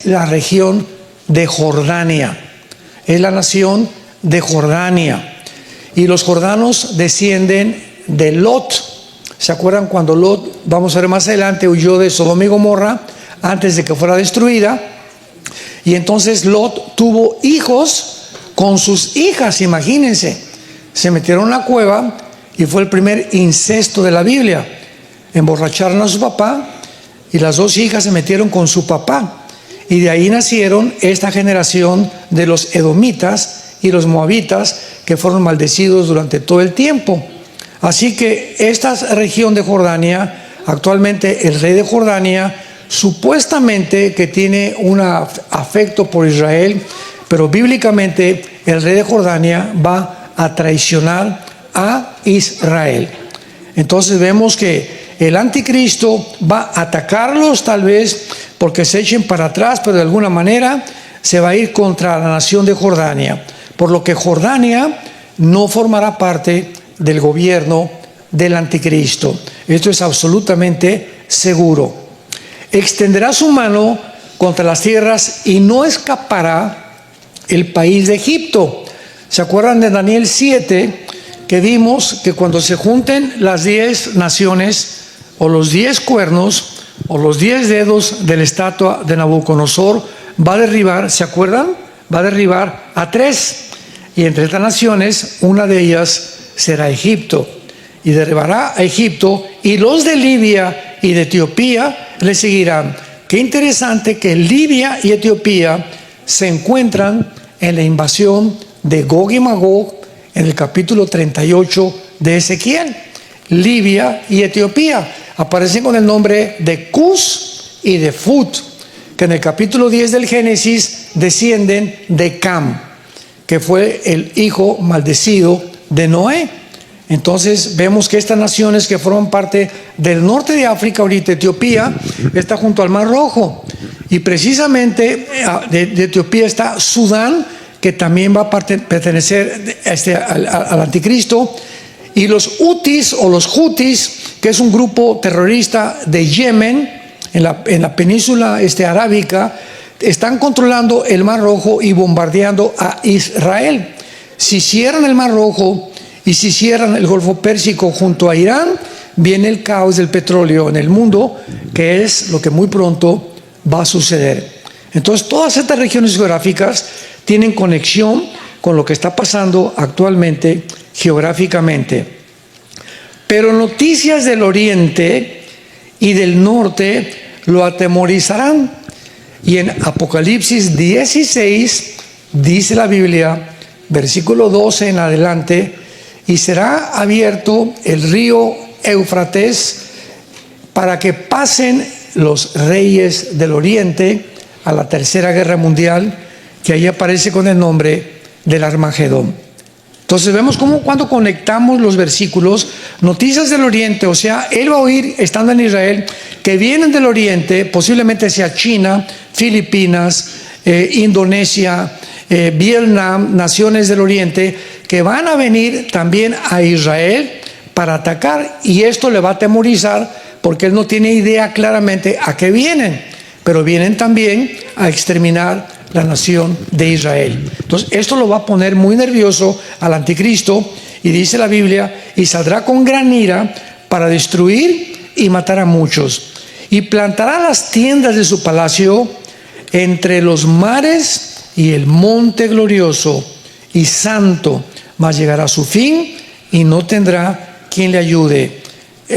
la región de Jordania. Es la nación de Jordania. Y los jordanos descienden de Lot. ¿Se acuerdan cuando Lot, vamos a ver más adelante, huyó de Sodoma y Gomorra antes de que fuera destruida? Y entonces Lot tuvo hijos con sus hijas, imagínense. Se metieron en la cueva y fue el primer incesto de la Biblia. Emborracharon a su papá y las dos hijas se metieron con su papá. Y de ahí nacieron esta generación de los edomitas y los moabitas, que fueron maldecidos durante todo el tiempo. Así que esta región de Jordania, actualmente el rey de Jordania, supuestamente que tiene un afecto por Israel, pero bíblicamente el rey de Jordania va a traicionar a Israel. Entonces vemos que el anticristo va a atacarlos, tal vez porque se echen para atrás, pero de alguna manera se va a ir contra la nación de Jordania, por lo que Jordania no formará parte del gobierno del anticristo. Esto es absolutamente seguro. Extenderá su mano contra las tierras y no escapará el país de Egipto. ¿Se acuerdan de Daniel 7? Que vimos que cuando se junten las 10 naciones, o los 10 cuernos, o los 10 dedos de la estatua de Nabucodonosor, va a derribar, ¿se acuerdan? Va a derribar a 3. Y entre estas naciones, una de ellas será Egipto. Y derribará a Egipto, y los de Libia y de Etiopía le seguirán. Qué interesante que Libia y Etiopía se encuentran en la invasión de Gog y Magog en el capítulo 38 de Ezequiel. Libia y Etiopía aparecen con el nombre de Cus y de Fut, que en el capítulo 10 del Génesis descienden de Cam, que fue el hijo maldecido de Noé. Entonces vemos que estas naciones que forman parte del norte de África, ahorita Etiopía, está junto al Mar Rojo. Y precisamente de Etiopía está Sudán, que también va a pertenecer al anticristo. Y los Hutis o los Hutis, que es un grupo terrorista de Yemen, en la península arábica, están controlando el Mar Rojo y bombardeando a Israel. Si cierran el Mar Rojo y si cierran el Golfo Pérsico junto a Irán, viene el caos del petróleo en el mundo, que es lo que muy pronto va a suceder. Entonces, todas estas regiones geográficas tienen conexión con lo que está pasando actualmente geográficamente. Pero noticias del oriente y del norte lo atemorizarán. Y en Apocalipsis 16 dice la Biblia, versículo 12 en adelante: y será abierto el río Éufrates para que pasen los reyes del oriente a la tercera guerra mundial, que ahí aparece con el nombre del Armagedón. Entonces vemos cómo cuando conectamos los versículos, noticias del oriente, o sea, él va a oír, estando en Israel, que vienen del oriente, posiblemente sea China, Filipinas, Indonesia, Vietnam, naciones del oriente, que van a venir también a Israel para atacar, y esto le va a atemorizar porque él no tiene idea claramente a qué vienen, pero vienen también a exterminar la nación de Israel. Entonces esto lo va a poner muy nervioso al anticristo, y dice la Biblia: y saldrá con gran ira para destruir y matar a muchos, y plantará las tiendas de su palacio entre los mares y el monte glorioso y santo, mas llegará a su fin y no tendrá quien le ayude.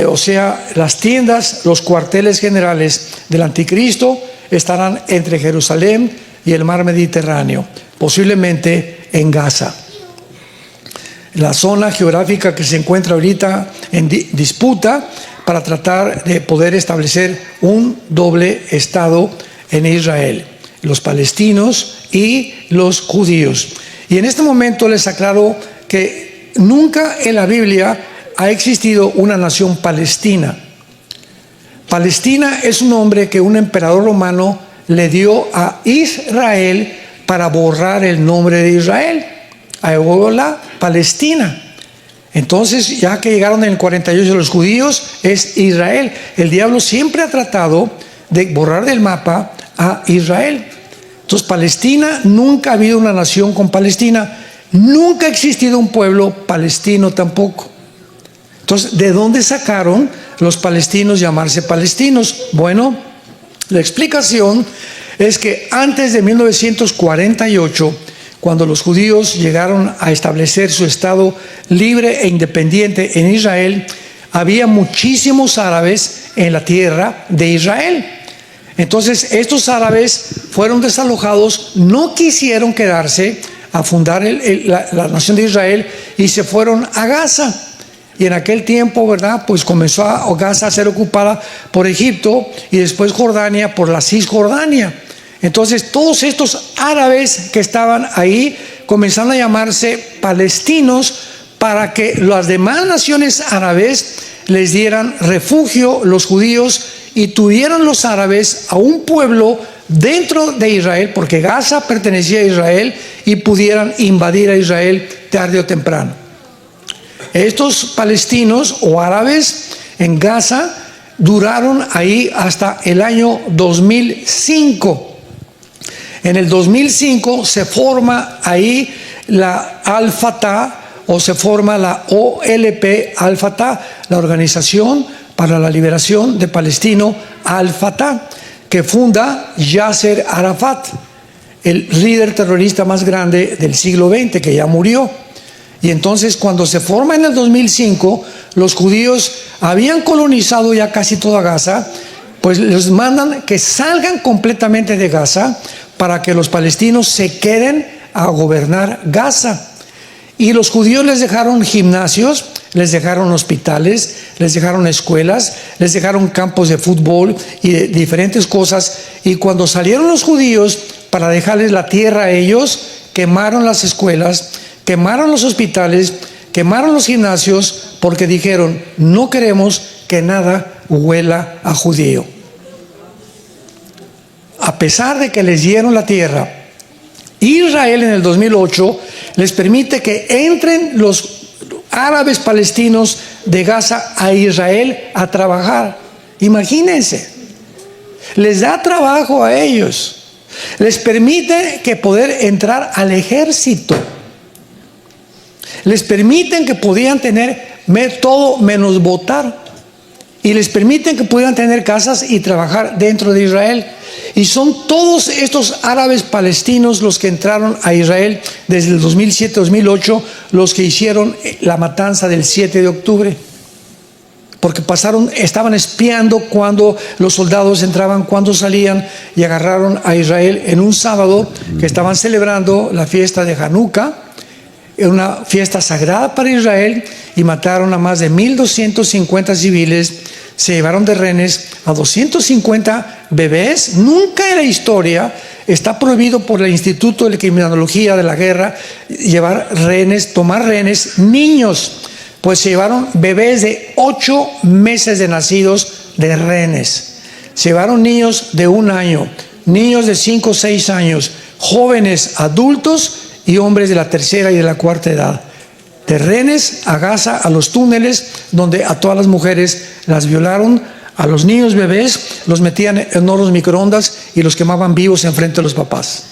O sea, las tiendas, los cuarteles generales del anticristo estarán entre Jerusalén y el mar Mediterráneo, posiblemente en Gaza. La zona geográfica que se encuentra ahorita en disputa para tratar de poder establecer un doble estado en Israel, los palestinos y los judíos. Y en este momento les aclaro que nunca en la Biblia ha existido una nación palestina. Palestina es un nombre que un emperador romano le dio a Israel para borrar el nombre de Israel. Ahora Palestina. Entonces, ya que llegaron en el 48 los judíos, es Israel. El diablo siempre ha tratado de borrar del mapa a Israel. Entonces, Palestina, nunca ha habido una nación con Palestina, nunca ha existido un pueblo palestino tampoco. Entonces, ¿de dónde sacaron los palestinos llamarse palestinos? Bueno, la explicación es que antes de 1948, cuando los judíos llegaron a establecer su estado libre e independiente en Israel, había muchísimos árabes en la tierra de Israel. Entonces, estos árabes fueron desalojados, no quisieron quedarse a fundar la nación de Israel y se fueron a Gaza. Y en aquel tiempo, ¿verdad?, pues comenzó Gaza a ser ocupada por Egipto y después Jordania por la Cisjordania. Entonces, todos estos árabes que estaban ahí comenzaron a llamarse palestinos para que las demás naciones árabes les dieran refugio, los judíos, y tuvieran los árabes a un pueblo dentro de Israel, porque Gaza pertenecía a Israel, y pudieran invadir a Israel tarde o temprano. Estos palestinos o árabes en Gaza duraron ahí hasta el año 2005. En el 2005 se forma ahí la Al-Fatah, o se forma la OLP Al-Fatah, la Organización para la Liberación de Palestino Al-Fatah, que funda Yasser Arafat, el líder terrorista más grande del siglo XX, que ya murió. Y entonces, cuando se forma en el 2005, los judíos habían colonizado ya casi toda Gaza, pues les mandan que salgan completamente de Gaza para que los palestinos se queden a gobernar Gaza. Y los judíos les dejaron gimnasios, les dejaron hospitales, les dejaron escuelas, les dejaron campos de fútbol y de diferentes cosas. Y cuando salieron los judíos para dejarles la tierra a ellos, quemaron las escuelas, quemaron los hospitales, quemaron los gimnasios, porque dijeron: no queremos que nada huela a judío. A pesar de que les dieron la tierra, Israel en el 2008 les permite que entren los árabes palestinos de Gaza a Israel a trabajar. Imagínense, les da trabajo a ellos, les permite que poder entrar al ejército, les permiten que podían tener todo menos votar, y les permiten que puedan tener casas y trabajar dentro de Israel. Y son todos estos árabes palestinos los que entraron a Israel desde el 2007-2008, los que hicieron la matanza del 7 de octubre. Porque estaban espiando cuando los soldados entraban, cuando salían, y agarraron a Israel en un sábado que estaban celebrando la fiesta de Hanukkah, una fiesta sagrada para Israel, y mataron a más de 1,250 civiles. Se llevaron de rehenes a 250 bebés. Nunca en la historia está prohibido por el Instituto de Criminología de la Guerra llevar rehenes, tomar rehenes niños. Pues se llevaron bebés de 8 meses de nacidos de rehenes. Se llevaron niños de 1 año, niños de 5 o 6 años, jóvenes adultos y hombres de la tercera y de la cuarta edad. De rehenes a Gaza, a los túneles, donde a todas las mujeres las violaron, a los niños bebés los metían en hornos microondas y los quemaban vivos enfrente de los papás.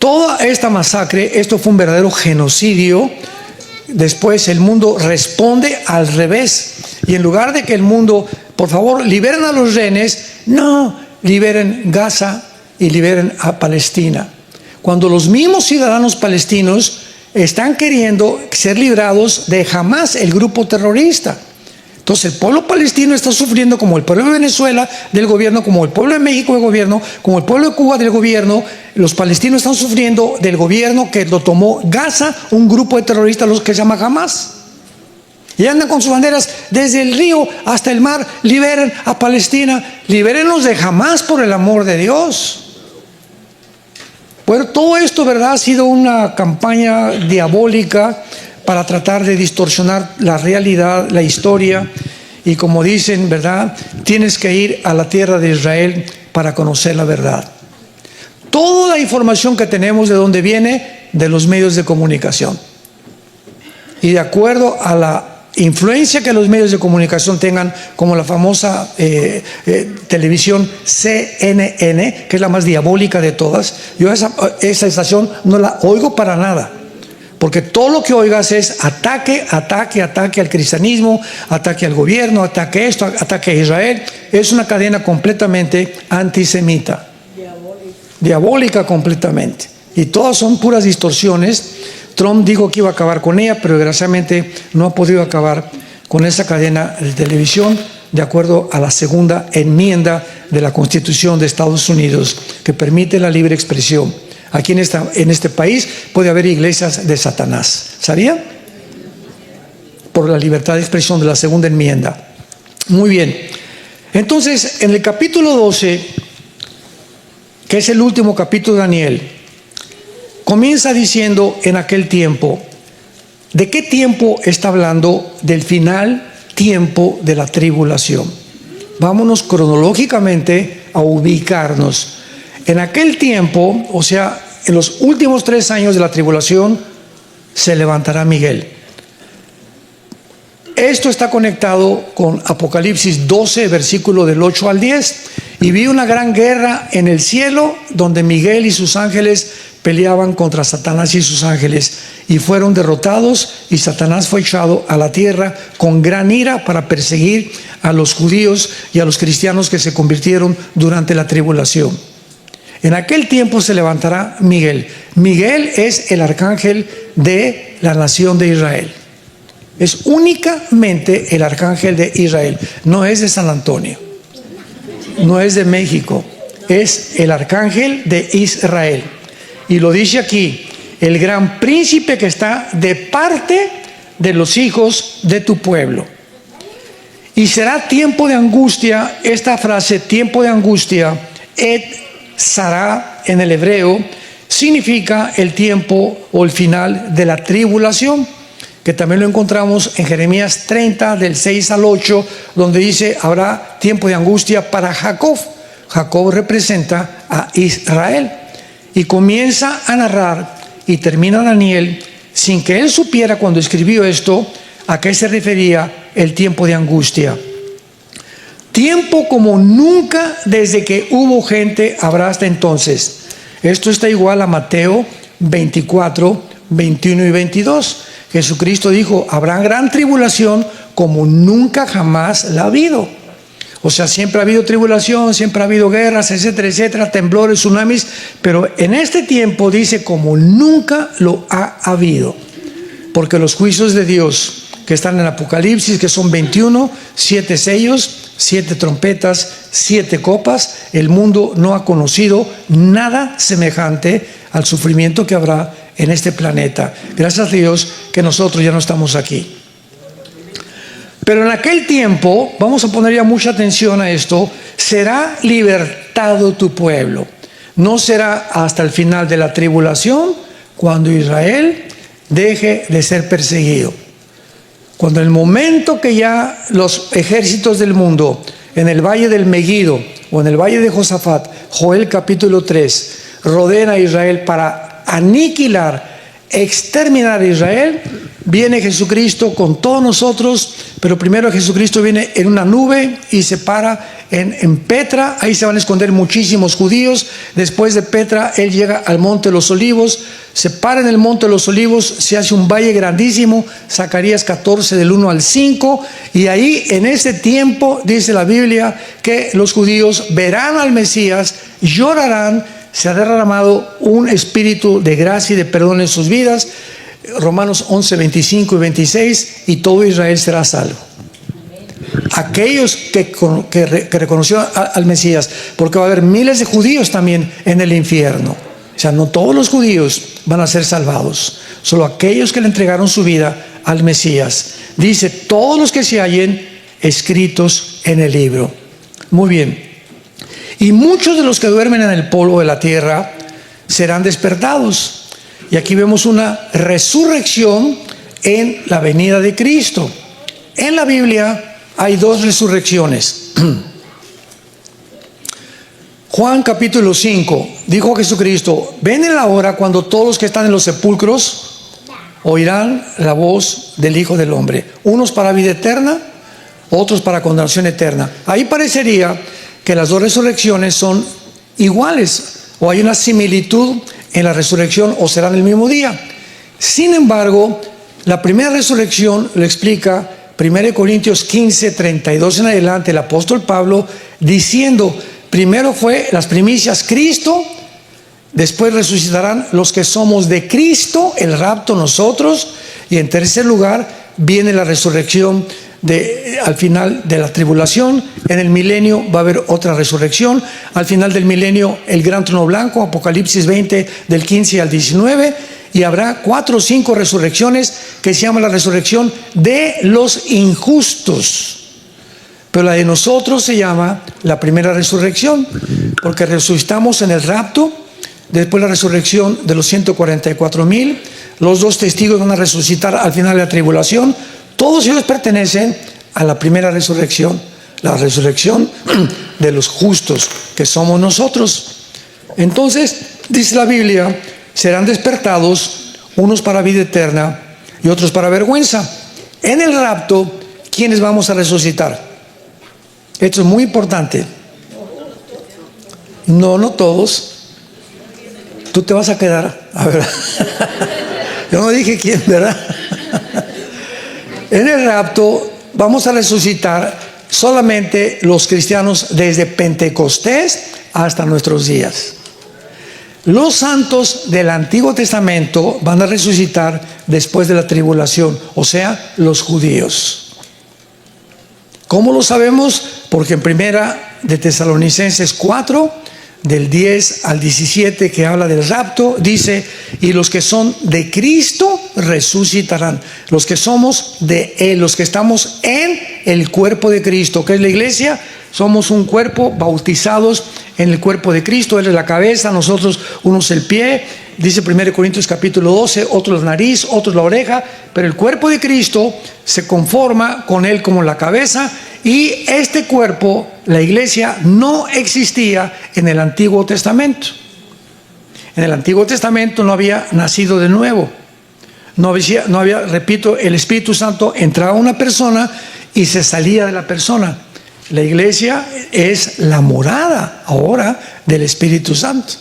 Toda esta masacre, esto fue un verdadero genocidio. Después el mundo responde al revés, y en lugar de que el mundo, por favor, liberen a los rehenes, no, liberen Gaza y liberen a Palestina. Cuando los mismos ciudadanos palestinos están queriendo ser librados de Hamás, el grupo terrorista. Entonces el pueblo palestino está sufriendo como el pueblo de Venezuela del gobierno, como el pueblo de México del gobierno, como el pueblo de Cuba del gobierno. Los palestinos están sufriendo del gobierno que lo tomó Gaza, un grupo de terroristas, los que se llama Hamás. Y andan con sus banderas desde el río hasta el mar: liberen a Palestina, libérenlos de Hamás, por el amor de Dios. Bueno, todo esto, ¿verdad?, ha sido una campaña diabólica para tratar de distorsionar la realidad, la historia. Y como dicen, ¿verdad?, tienes que ir a la tierra de Israel para conocer la verdad. Toda la información que tenemos, ¿de dónde viene? De los medios de comunicación. Y de acuerdo a la influencia que los medios de comunicación tengan, como la famosa televisión CNN, que es la más diabólica de todas. Yo esa estación no la oigo para nada, porque todo lo que oigas es ataque al cristianismo, ataque al gobierno, ataque a esto, ataque a Israel. Es una cadena completamente antisemita, diabólica completamente, y todas son puras distorsiones. Trump dijo que iba a acabar con ella, pero desgraciadamente no ha podido acabar con esa cadena de televisión, de acuerdo a la segunda enmienda de la Constitución de Estados Unidos, que permite la libre expresión. Aquí en este país puede haber iglesias de Satanás. ¿Sabían? Por la libertad de expresión de la segunda enmienda. Muy bien. Entonces, en el capítulo 12, que es el último capítulo de Daniel, comienza diciendo en aquel tiempo. ¿De qué tiempo está hablando? Del final tiempo de la tribulación. Vámonos cronológicamente a ubicarnos. En aquel tiempo, o sea, en los últimos 3 años de la tribulación, se levantará Miguel. Esto está conectado con Apocalipsis 12, versículo del 8 al 10. Y vi una gran guerra en el cielo, donde Miguel y sus ángeles peleaban contra Satanás y sus ángeles, y fueron derrotados, y Satanás fue echado a la tierra con gran ira para perseguir a los judíos y a los cristianos que se convirtieron durante la tribulación. En aquel tiempo se levantará Miguel. Miguel es el arcángel de la nación de Israel. Es únicamente el arcángel de Israel. No es de San Antonio, no es de México, es el arcángel de Israel. Y lo dice aquí: el gran príncipe que está de parte de los hijos de tu pueblo. Y será tiempo de angustia. Esta frase, tiempo de angustia, et sará en el hebreo, significa el tiempo o el final de la tribulación, que también lo encontramos en Jeremías 30, del 6 al 8, donde dice: habrá tiempo de angustia para Jacob. Jacob representa a Israel. Y comienza a narrar y termina Daniel sin que él supiera, cuando escribió esto, a qué se refería el tiempo de angustia. Tiempo como nunca desde que hubo gente habrá hasta entonces. Esto está igual a Mateo 24, 21 y 22. Jesucristo dijo: habrá gran tribulación como nunca jamás la ha habido. O sea, siempre ha habido tribulación, siempre ha habido guerras, etcétera, etcétera, temblores, tsunamis, pero en este tiempo dice como nunca lo ha habido, porque los juicios de Dios que están en Apocalipsis, que son 21, 7 sellos, 7 trompetas, 7 copas, el mundo no ha conocido nada semejante al sufrimiento que habrá en este planeta. Gracias a Dios que nosotros ya no estamos aquí. Pero en aquel tiempo, vamos a poner ya mucha atención a esto, será libertado tu pueblo. No será hasta el final de la tribulación, cuando Israel deje de ser perseguido. Cuando en el momento que ya los ejércitos del mundo, en el valle del Megiddo o en el valle de Josafat, Joel capítulo 3, rodean a Israel para aniquilar, exterminar a Israel, viene Jesucristo con todos nosotros. Pero primero Jesucristo viene en una nube y se para en Petra. Ahí se van a esconder muchísimos judíos. Después de Petra, Él llega al Monte de los Olivos, se para en el Monte de los Olivos, se hace un valle grandísimo, Zacarías 14 del 1 al 5, y ahí en ese tiempo dice la Biblia que los judíos verán al Mesías, llorarán, se ha derramado un espíritu de gracia y de perdón en sus vidas. Romanos 11, 25 y 26, y todo Israel será salvo. Aquellos que reconocieron al Mesías, porque va a haber miles de judíos también en el infierno. O sea, no todos los judíos van a ser salvados, solo aquellos que le entregaron su vida al Mesías. Dice: todos los que se hallen escritos en el libro. Muy bien. Y muchos de los que duermen en el polvo de la tierra serán despertados. Y aquí vemos una resurrección en la venida de Cristo. En la Biblia hay 2 resurrecciones. Juan capítulo 5, dijo Jesucristo: ven en la hora cuando todos los que están en los sepulcros, oirán la voz del Hijo del Hombre. Unos para vida eterna, otros para condenación eterna. Ahí parecería que las dos resurrecciones son iguales, o hay una similitud en la resurrección, o serán el mismo día. Sin embargo, la primera resurrección lo explica 1 Corintios 15, 32 en adelante, el apóstol Pablo, diciendo: primero fue las primicias Cristo, después resucitarán los que somos de Cristo, el rapto nosotros, y en tercer lugar viene la resurrección al final de la tribulación. En el milenio va a haber otra resurrección. Al final del milenio, el gran trono blanco, Apocalipsis 20, del 15 al 19, y habrá 4 o 5 resurrecciones que se llama la resurrección de los injustos. Pero la de nosotros se llama la primera resurrección, porque resucitamos en el rapto, después la resurrección de los 144,000, los 2 testigos van a resucitar al final de la tribulación. Todos ellos pertenecen a la primera resurrección, la resurrección de los justos, que somos nosotros. Entonces, dice la Biblia, serán despertados unos para vida eterna y otros para vergüenza. En el rapto, ¿quiénes vamos a resucitar? Esto es muy importante. No todos. Tú te vas a quedar. A ver. Yo no dije quién, ¿verdad? En el rapto vamos a resucitar solamente los cristianos desde Pentecostés hasta nuestros días. Los santos del Antiguo Testamento van a resucitar después de la tribulación, o sea, los judíos. ¿Cómo lo sabemos? Porque en primera de Tesalonicenses 4, del 10 al 17, que habla del rapto, dice: y los que son de Cristo resucitarán. Los que somos de Él, los que estamos en el cuerpo de Cristo, que es la iglesia, somos un cuerpo, bautizados en el cuerpo de Cristo. Él es la cabeza, nosotros unos el pie. Dice 1 Corintios capítulo 12, otros la nariz, otros la oreja, pero el cuerpo de Cristo se conforma con Él como la cabeza. Y este cuerpo, la iglesia, no existía en el Antiguo Testamento. En el Antiguo Testamento no había nacido de nuevo. No había, repito, el Espíritu Santo entraba a una persona y se salía de la persona. La iglesia es la morada ahora del Espíritu Santo,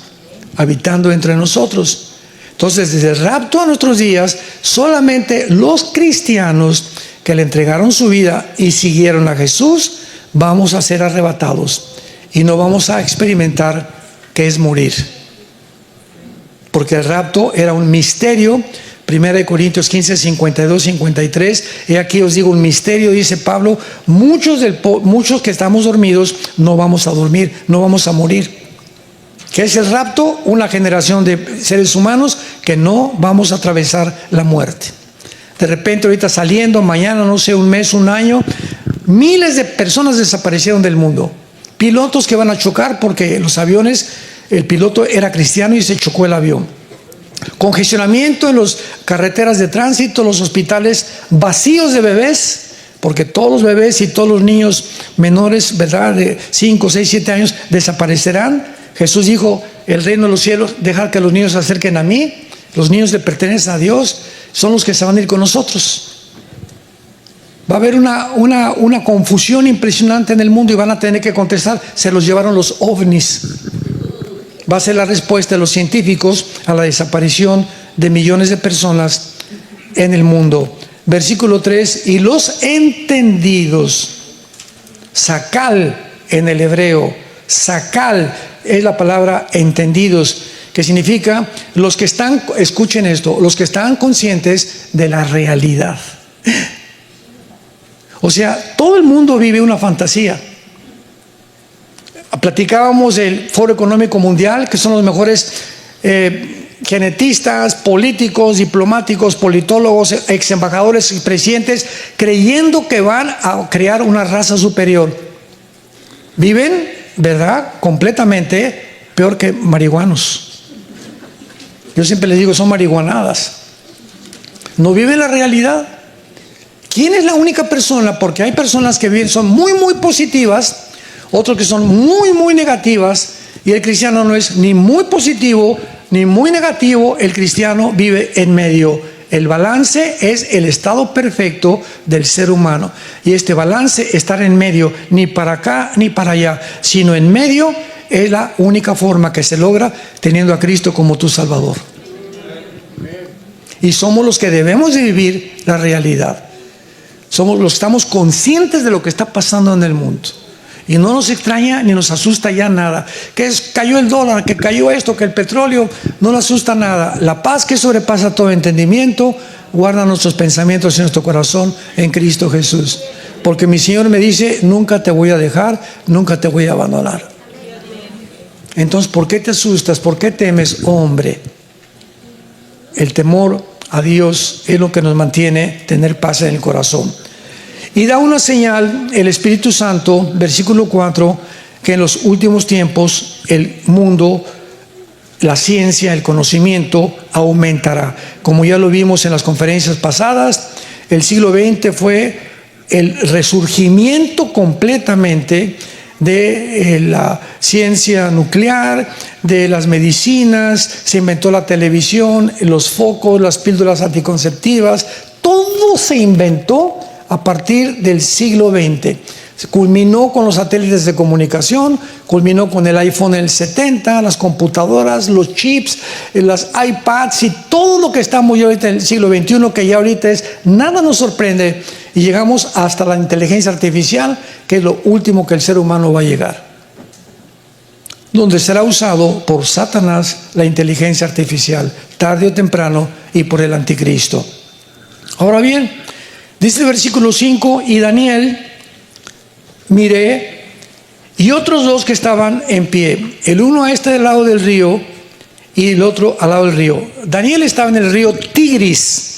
habitando entre nosotros. Entonces, desde el rapto a nuestros días, solamente los cristianos que le entregaron su vida y siguieron a Jesús, vamos a ser arrebatados y no vamos a experimentar qué es morir. Porque el rapto era un misterio. 1 Corintios 15, 52, 53. Y aquí os digo un misterio, dice Pablo: muchos que estamos dormidos no vamos a dormir, no vamos a morir. ¿Qué es el rapto? Una generación de seres humanos que no vamos a atravesar la muerte. De repente, ahorita saliendo, mañana, no sé, un mes, un año, miles de personas desaparecieron del mundo. Pilotos que van a chocar porque los aviones, el piloto era cristiano y se chocó el avión. Congestionamiento en las carreteras de tránsito, los hospitales vacíos de bebés, porque todos los bebés y todos los niños menores, ¿verdad?, de 5, 6, 7 años desaparecerán. Jesús dijo: el reino de los cielos, dejar que los niños se acerquen a mí. Los niños le pertenecen a Dios, son los que se van a ir con nosotros. Va a haber una confusión impresionante en el mundo y van a tener que contestar: se los llevaron los ovnis. Va a ser la respuesta de los científicos a la desaparición de millones de personas en el mundo. Versículo 3: y los entendidos, sakal en el hebreo, sakal es la palabra entendidos, que significa los que están, escuchen esto, los que están conscientes de la realidad. O sea, todo el mundo vive una fantasía. Platicábamos del Foro Económico Mundial, que son los mejores genetistas, políticos, diplomáticos, politólogos, ex embajadores y presidentes, creyendo que van a crear una raza superior. Viven, ¿verdad?, completamente peor que marihuanos. Yo siempre les digo: son marihuanadas. No viven la realidad. ¿Quién es la única persona? Porque hay personas que viven, son muy, muy positivas, otros que son muy, muy negativas, y el cristiano no es ni muy positivo ni muy negativo. El cristiano vive en medio. El balance es el estado perfecto del ser humano. Y este balance, estar en medio, ni para acá ni para allá, sino en medio, es la única forma que se logra teniendo a Cristo como tu Salvador. Y somos los que debemos de vivir la realidad. Somos los que estamos conscientes de lo que está pasando en el mundo. Y no nos extraña ni nos asusta ya nada. Cayó el dólar, que cayó esto, que el petróleo, no nos asusta nada. La paz que sobrepasa todo entendimiento guarda nuestros pensamientos en nuestro corazón en Cristo Jesús. Porque mi Señor me dice, nunca te voy a dejar, nunca te voy a abandonar. Entonces, ¿por qué te asustas? ¿Por qué temes, hombre? El temor a Dios es lo que nos mantiene tener paz en el corazón. Y da una señal el Espíritu Santo, versículo 4, que en los últimos tiempos el mundo, la ciencia, el conocimiento aumentará. Como ya lo vimos en las conferencias pasadas, el siglo XX fue el resurgimiento completamente de la ciencia nuclear, de las medicinas, se inventó la televisión, los focos, las píldoras anticonceptivas, todo se inventó a partir del siglo XX. Se culminó con los satélites de comunicación, culminó con el iPhone en el 70, las computadoras, los chips, las iPads y todo lo que estamos ya ahorita en el siglo XXI, que ya ahorita nada nos sorprende, y llegamos hasta la inteligencia artificial, que es lo último que el ser humano va a llegar, donde será usado por Satanás la inteligencia artificial, tarde o temprano, y por el anticristo. Ahora bien, dice el versículo 5, y Daniel miré, y otros dos que estaban en pie, el uno a este lado del río y el otro al lado del río. Daniel estaba en el río Tigris.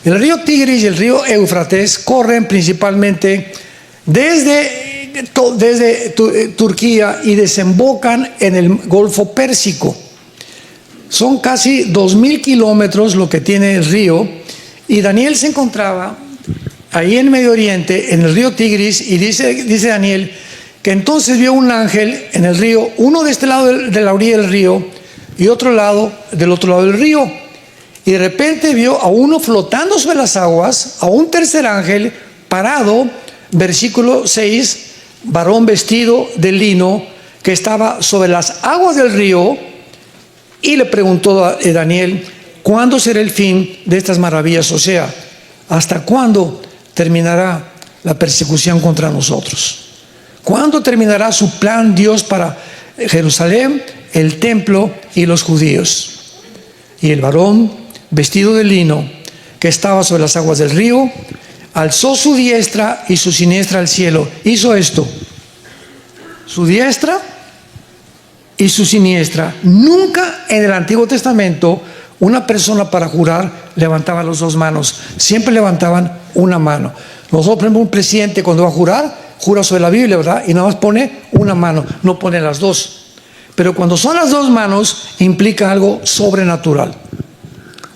El río Tigris y el río Éufrates corren principalmente desde Turquía y desembocan en el Golfo Pérsico. Son casi 2000 kilómetros lo que tiene el río, y Daniel se encontraba ahí en Medio Oriente, en el río Tigris, y dice Daniel que entonces vio un ángel en el río, uno de este lado de la orilla del río y otro lado del otro lado del río, y de repente vio a uno flotando sobre las aguas, a un tercer ángel parado, versículo 6, varón vestido de lino, que estaba sobre las aguas del río, y le preguntó a Daniel, ¿cuándo será el fin de estas maravillas? O sea, ¿hasta cuándo terminará la persecución contra nosotros? ¿Cuándo terminará su plan Dios para Jerusalén, el templo y los judíos? Y el varón vestido de lino, que estaba sobre las aguas del río, alzó su diestra y su siniestra al cielo. Hizo esto, su diestra y su siniestra. Nunca en el Antiguo Testamento una persona para jurar levantaba las dos manos, siempre levantaban una mano. Nosotros, por ejemplo, un presidente cuando va a jurar, jura sobre la Biblia, ¿verdad? Y nada más pone una mano, no pone las dos. Pero cuando son las dos manos, implica algo sobrenatural.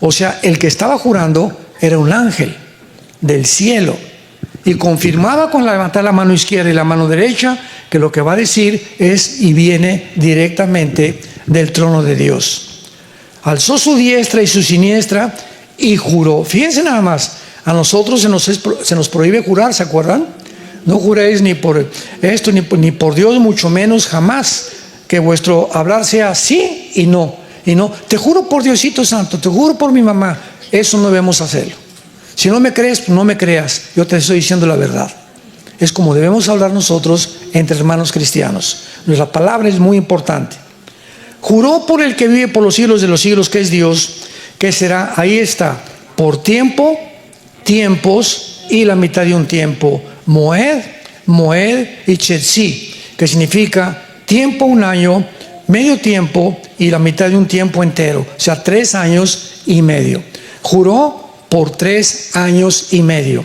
O sea, el que estaba jurando era un ángel del cielo, y confirmaba con levantar la mano izquierda y la mano derecha que lo que va a decir es y viene directamente del trono de Dios. Alzó su diestra y su siniestra y juró. Fíjense nada más, a nosotros se nos prohíbe jurar, ¿se acuerdan? No juréis ni por esto ni por Dios, mucho menos jamás que vuestro hablar sea sí y no. Y no, te juro por Diosito Santo, te juro por mi mamá. Eso no debemos hacerlo. Si no me crees, no me creas, yo te estoy diciendo la verdad. Es como debemos hablar nosotros entre hermanos cristianos. Nuestra palabra es muy importante. Juró por el que vive por los siglos de los siglos, que es Dios, que será, ahí está, por tiempo, tiempos y la mitad de un tiempo. Moed y Chetzi, que significa tiempo, un año, medio tiempo y la mitad de un tiempo entero. O sea, 3 años y medio. Juró por 3 años y medio.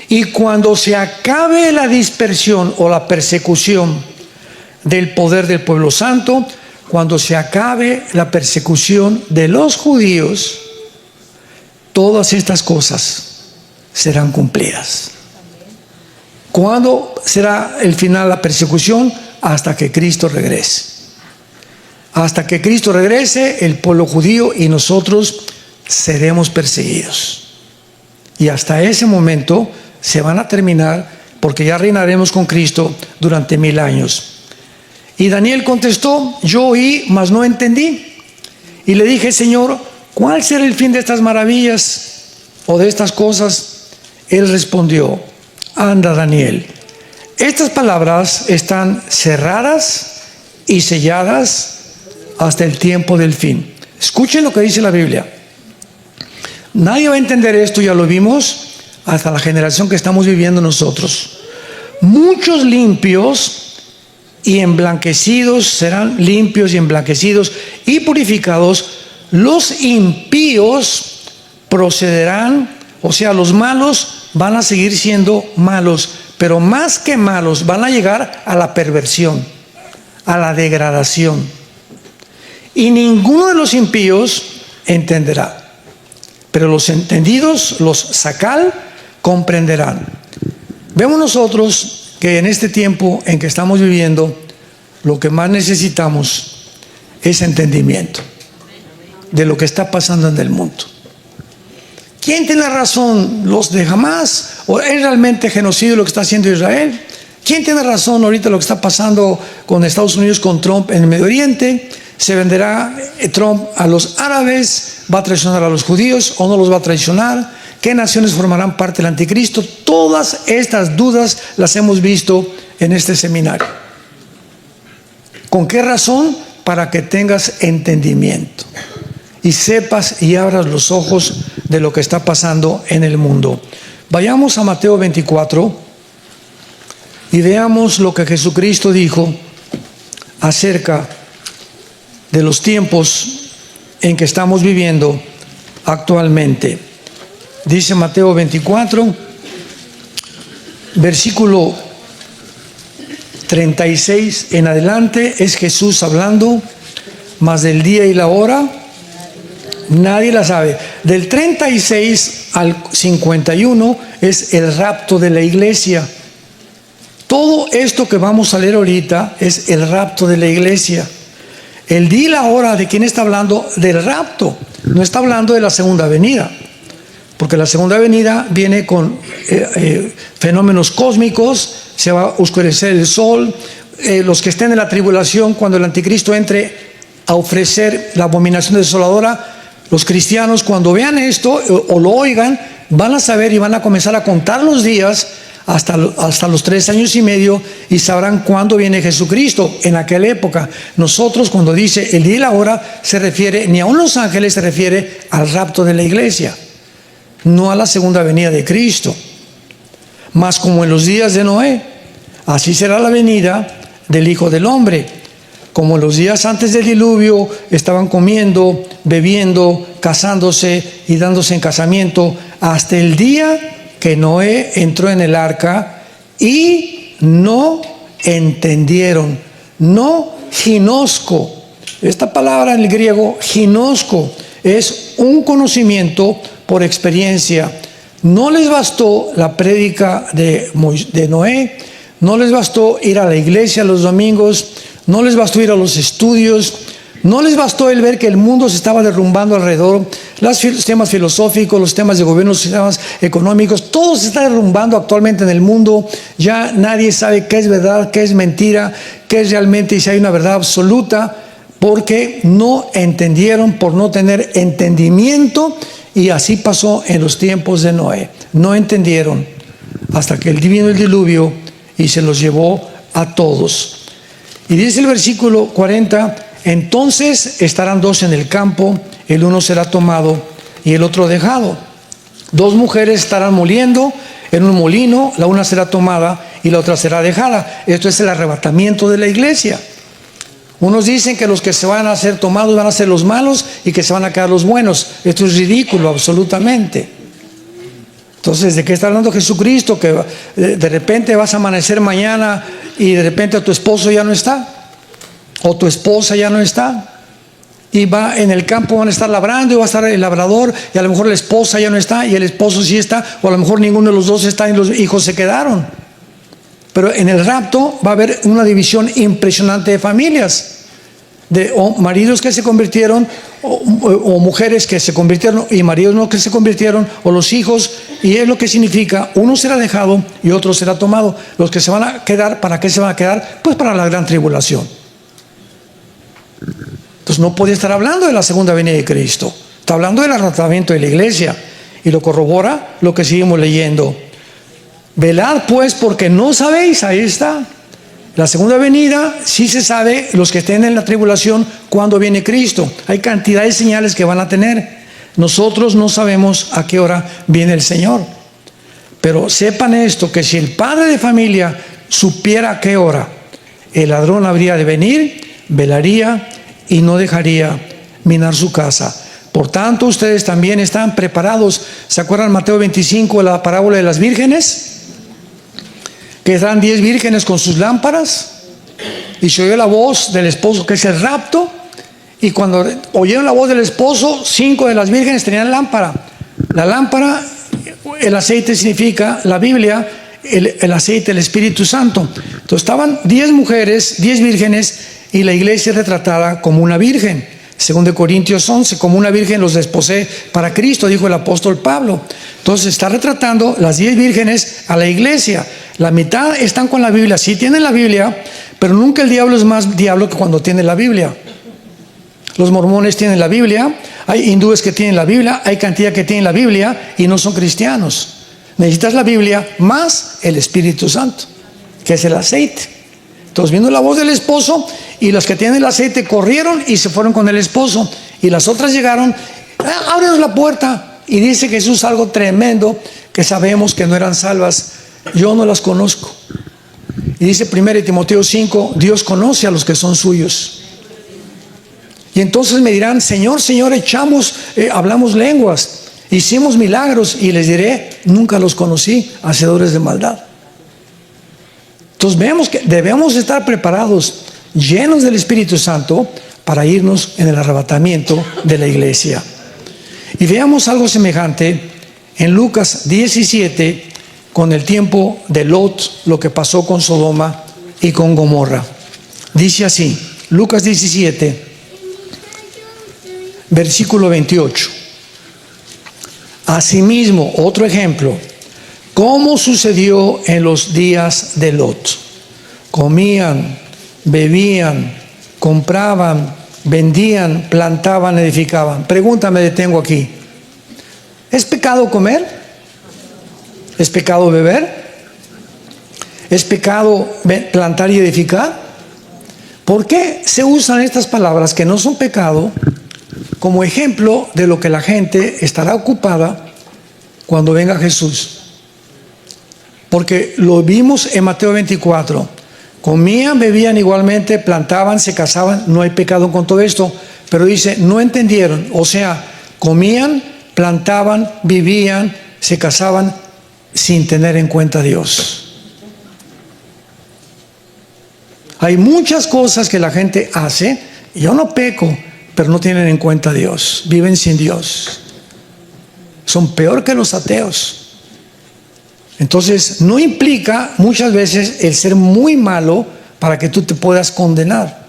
Y cuando se acabe la dispersión o la persecución del poder del pueblo santo, cuando se acabe la persecución de los judíos, todas estas cosas serán cumplidas. ¿Cuándo será el final de la persecución? Hasta que Cristo regrese. Hasta que Cristo regrese, el pueblo judío y nosotros seremos perseguidos. Y hasta ese momento se van a terminar, porque ya reinaremos con Cristo durante 1000 años. Y Daniel contestó: yo oí, mas no entendí. Y le dije: Señor, ¿cuál será el fin de estas maravillas o de estas cosas? Él respondió: anda, Daniel, estas palabras están cerradas y selladas hasta el tiempo del fin. Escuchen lo que dice la Biblia. Nadie va a entender esto, ya lo vimos, hasta la generación que estamos viviendo nosotros. Muchos limpios y emblanquecidos serán limpios y emblanquecidos y purificados. Los impíos procederán, o sea, los malos van a seguir siendo malos, pero más que malos van a llegar a la perversión, a la degradación. Y ninguno de los impíos entenderá, pero los entendidos, los sacal, comprenderán. Vemos nosotros que en este tiempo en que estamos viviendo, lo que más necesitamos es entendimiento de lo que está pasando en el mundo. ¿Quién tiene razón? ¿Los de Hamas? ¿O es realmente genocidio lo que está haciendo Israel? ¿Quién tiene razón ahorita lo que está pasando con Estados Unidos, con Trump en el Medio Oriente? ¿Se venderá Trump a los árabes? ¿Va a traicionar a los judíos o no los va a traicionar? ¿Qué naciones formarán parte del anticristo? Todas estas dudas las hemos visto en este seminario. ¿Con qué razón? Para que tengas entendimiento y sepas y abras los ojos de lo que está pasando en el mundo. Vayamos a Mateo 24 y veamos lo que Jesucristo dijo acerca de los tiempos en que estamos viviendo actualmente. Dice Mateo 24, versículo 36 en adelante, es Jesús hablando, mas del día y la hora nadie la sabe. Del 36 al 51 es el rapto de la iglesia. Todo esto que vamos a leer ahorita es el rapto de la iglesia. El día y la hora, ¿de quién está hablando? Del rapto. No está hablando de la segunda venida, porque la segunda venida viene con fenómenos cósmicos. Se va a oscurecer el sol. Los que estén en la tribulación, cuando el anticristo entre a ofrecer la abominación desoladora, los cristianos, cuando vean esto o lo oigan, van a saber y van a comenzar a contar los días hasta los 3 años y medio, y sabrán cuándo viene Jesucristo. En aquella época, nosotros, cuando dice el día y la hora, se refiere ni a los ángeles, se refiere al rapto de la iglesia, no a la segunda venida de Cristo. Mas como en los días de Noé, así será la venida del Hijo del Hombre. Como en los días antes del diluvio estaban comiendo, bebiendo, casándose y dándose en casamiento, hasta el día que Noé entró en el arca, y no entendieron. No ginosco. Esta palabra en el griego, ginosco, es un conocimiento por experiencia. No les bastó la prédica de Noé, no les bastó ir a la iglesia los domingos, no les bastó ir a los estudios, no les bastó el ver que el mundo se estaba derrumbando alrededor, los temas filosóficos, los temas de gobierno, los temas económicos, todo se está derrumbando actualmente en el mundo. Ya nadie sabe qué es verdad, qué es mentira, qué es realmente y si hay una verdad absoluta, porque no entendieron, por no tener entendimiento. Y así pasó en los tiempos de Noé. No entendieron hasta que vino el diluvio y se los llevó a todos. Y dice el versículo 40, entonces estarán 2 en el campo, el uno será tomado y el otro dejado. 2 mujeres estarán moliendo en un molino, la una será tomada y la otra será dejada. Esto es el arrebatamiento de la iglesia. Unos dicen que los que se van a ser tomados van a ser los malos y que se van a quedar los buenos. Esto es ridículo, absolutamente. Entonces, ¿de qué está hablando Jesucristo? Que de repente vas a amanecer mañana y de repente tu esposo ya no está, o tu esposa ya no está, y va en el campo, van a estar labrando y va a estar el labrador, y a lo mejor la esposa ya no está y el esposo sí está, o a lo mejor ninguno de los dos está y los hijos se quedaron. Pero en el rapto va a haber una división impresionante de familias. maridos que se convirtieron, o mujeres que se convirtieron y maridos no que se convirtieron, o los hijos, y es lo que significa: uno será dejado y otro será tomado. Los que se van a quedar, ¿para qué se van a quedar? Pues para la gran tribulación. Entonces no podía estar hablando de la segunda venida de Cristo, está hablando del arrebatamiento de la iglesia, y lo corrobora lo que seguimos leyendo. Velad pues, porque no sabéis. Ahí está. La segunda venida sí se sabe, los que estén en la tribulación, cuándo viene Cristo. Hay cantidad de señales que van a tener. Nosotros no sabemos a qué hora viene el Señor. Pero sepan esto, que si el padre de familia supiera a qué hora el ladrón habría de venir, velaría y no dejaría minar su casa. Por tanto, ustedes también están preparados. ¿Se acuerdan Mateo 25, la parábola de las vírgenes? Que eran 10 vírgenes con sus lámparas, y se oyó la voz del esposo, que es el rapto, y cuando oyeron la voz del esposo, 5 de las vírgenes tenían lámpara. La lámpara, el aceite significa la Biblia, el aceite, el Espíritu Santo. Entonces estaban 10 mujeres, 10 vírgenes, y la iglesia es retratada como una virgen. Según de Corintios 11, como una virgen los desposé para Cristo, dijo el apóstol Pablo. Entonces está retratando las 10 vírgenes a la iglesia. La mitad están con la Biblia, sí tienen la Biblia, pero nunca el diablo es más diablo que cuando tiene la Biblia. Los mormones tienen la Biblia, hay hindúes que tienen la Biblia, hay cantidad que tienen la Biblia y no son cristianos. Necesitas la Biblia más el Espíritu Santo, que es el aceite. Entonces viendo la voz del esposo, y los que tienen el aceite corrieron y se fueron con el esposo, y las otras llegaron: ábrenos la puerta. Y dice Jesús algo tremendo, que sabemos que no eran salvas. Yo no las conozco. Y dice 1 Timoteo 5, Dios conoce a los que son suyos. Y entonces me dirán: Señor, Señor, hablamos lenguas, hicimos milagros. Y les diré: nunca los conocí, hacedores de maldad. Entonces vemos que debemos estar preparados, llenos del Espíritu Santo, para irnos en el arrebatamiento de la iglesia. Y veamos algo semejante en Lucas 17, con el tiempo de Lot, lo que pasó con Sodoma y con Gomorra. Dice así, Lucas 17, versículo 28. Asimismo, otro ejemplo, ¿cómo sucedió en los días de Lot? Comían, bebían, compraban, vendían, plantaban, edificaban. Pregunta, me detengo aquí. ¿Es pecado comer? ¿Es pecado beber? ¿Es pecado plantar y edificar? ¿Por qué se usan estas palabras que no son pecado como ejemplo de lo que la gente estará ocupada cuando venga Jesús? Porque lo vimos en Mateo 24. Comían, bebían igualmente, plantaban, se casaban. No hay pecado con todo esto, pero dice, no entendieron. O sea, comían, plantaban, vivían, se casaban sin tener en cuenta a Dios. Hay muchas cosas que la gente hace, yo no peco, pero no tienen en cuenta a Dios, viven sin Dios, son peor que los ateos. Entonces no implica muchas veces el ser muy malo para que tú te puedas condenar,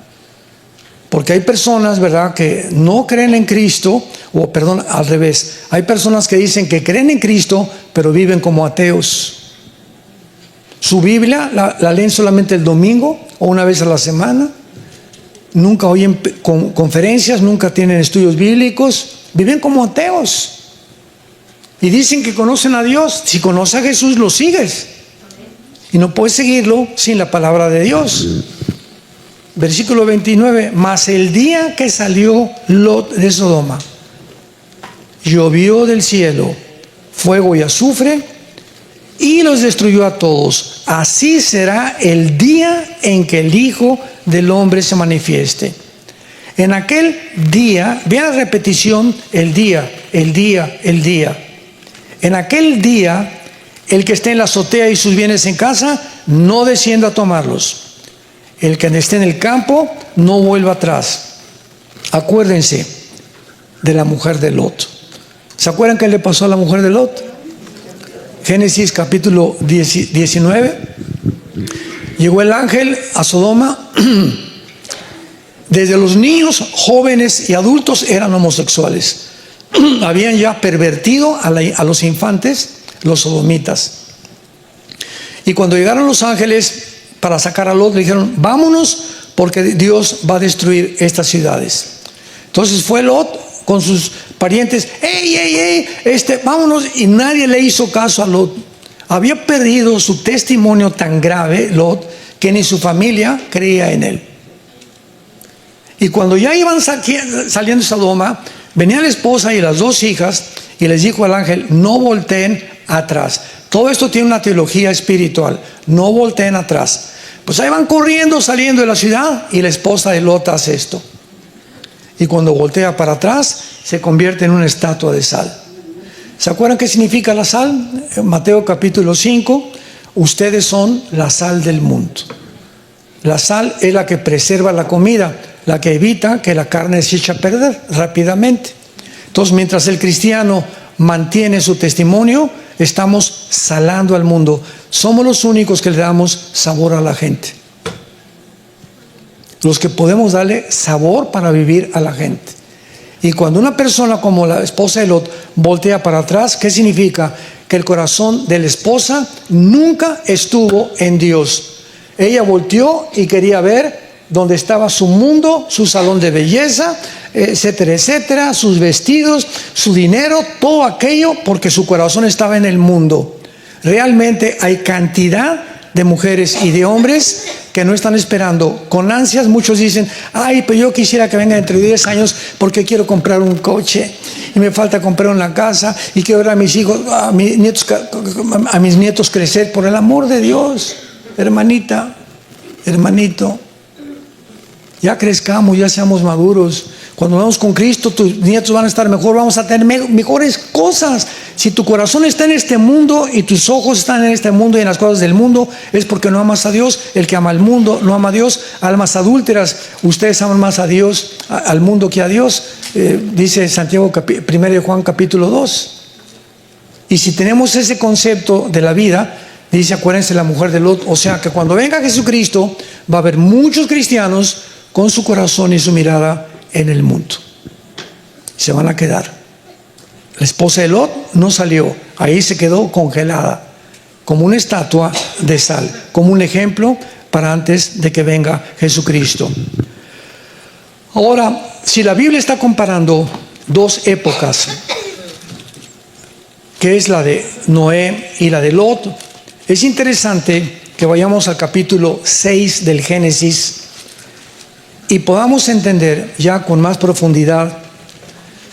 porque hay personas, ¿verdad?, que no creen en Cristo, o perdón, al revés, hay personas que dicen que creen en Cristo pero viven como ateos. Su Biblia la leen solamente el domingo o una vez a la semana, nunca oyen conferencias, nunca tienen estudios bíblicos, viven como ateos y dicen que conocen a Dios. Si conoces a Jesús, lo sigues, y no puedes seguirlo sin la palabra de Dios. Versículo 29, mas el día que salió Lot de Sodoma, llovió del cielo fuego y azufre y los destruyó a todos. Así será el día en que el Hijo del Hombre se manifieste. En aquel día, vean la repetición, el día, el día, el día. En aquel día, el que esté en la azotea y sus bienes en casa, no descienda a tomarlos. El que esté en el campo, no vuelva atrás. Acuérdense de la mujer de Lot. ¿Se acuerdan qué le pasó a la mujer de Lot? Génesis capítulo 19. Llegó el ángel a Sodoma. Desde los niños, jóvenes y adultos eran homosexuales. Habían ya pervertido a los infantes, los sodomitas. Y cuando llegaron los ángeles para sacar a Lot, le dijeron: vámonos, porque Dios va a destruir estas ciudades. Entonces fue Lot con sus parientes: ¡ey! Vámonos. Y nadie le hizo caso a Lot. Había perdido su testimonio tan grave, Lot, que ni su familia creía en él. Y cuando ya iban saliendo de Sodoma, venía la esposa y las dos hijas y les dijo al ángel: no volteen atrás. Todo esto tiene una teología espiritual: no volteen atrás. Pues ahí van corriendo, saliendo de la ciudad, y la esposa de Lot hace esto. Y cuando voltea para atrás, se convierte en una estatua de sal. ¿Se acuerdan qué significa la sal? En Mateo capítulo 5, ustedes son la sal del mundo. La sal es la que preserva la comida, la que evita que la carne se eche a perder rápidamente. Entonces, mientras el cristiano mantiene su testimonio, estamos salando al mundo. Somos los únicos que le damos sabor a la gente, los que podemos darle sabor para vivir a la gente. Y cuando una persona como la esposa de Lot voltea para atrás, ¿qué significa? Que el corazón de la esposa nunca estuvo en Dios. Ella volteó y quería ver dónde estaba su mundo, su salón de belleza, etcétera, etcétera, sus vestidos, su dinero, todo aquello, porque su corazón estaba en el mundo. Realmente hay cantidad de mujeres y de hombres que no están esperando con ansias. Muchos dicen: ay, pero yo quisiera que venga dentro de 10 años porque quiero comprar un coche y me falta comprar una casa y quiero ver a mis hijos, a mis nietos crecer. Por el amor de Dios, hermanita, hermanito, ya crezcamos, ya seamos maduros. Cuando vamos con Cristo, tus nietos van a estar mejor, vamos a tener mejores cosas. Si tu corazón está en este mundo y tus ojos están en este mundo y en las cosas del mundo, es porque no amas a Dios. El que ama al mundo no ama a Dios. Almas adúlteras, ustedes aman más a Dios, al mundo que a Dios. Dice Santiago, 1 de Juan capítulo 2. Y si tenemos ese concepto de la vida, dice, acuérdense la mujer de Lot, o sea que cuando venga Jesucristo va a haber muchos cristianos con su corazón y su mirada en el mundo. Se van a quedar. La esposa de Lot no salió, ahí se quedó congelada, como una estatua de sal, como un ejemplo para antes de que venga Jesucristo. Ahora, si la Biblia está comparando dos épocas, que es la de Noé y la de Lot, es interesante que vayamos al capítulo 6 del Génesis y podamos entender ya con más profundidad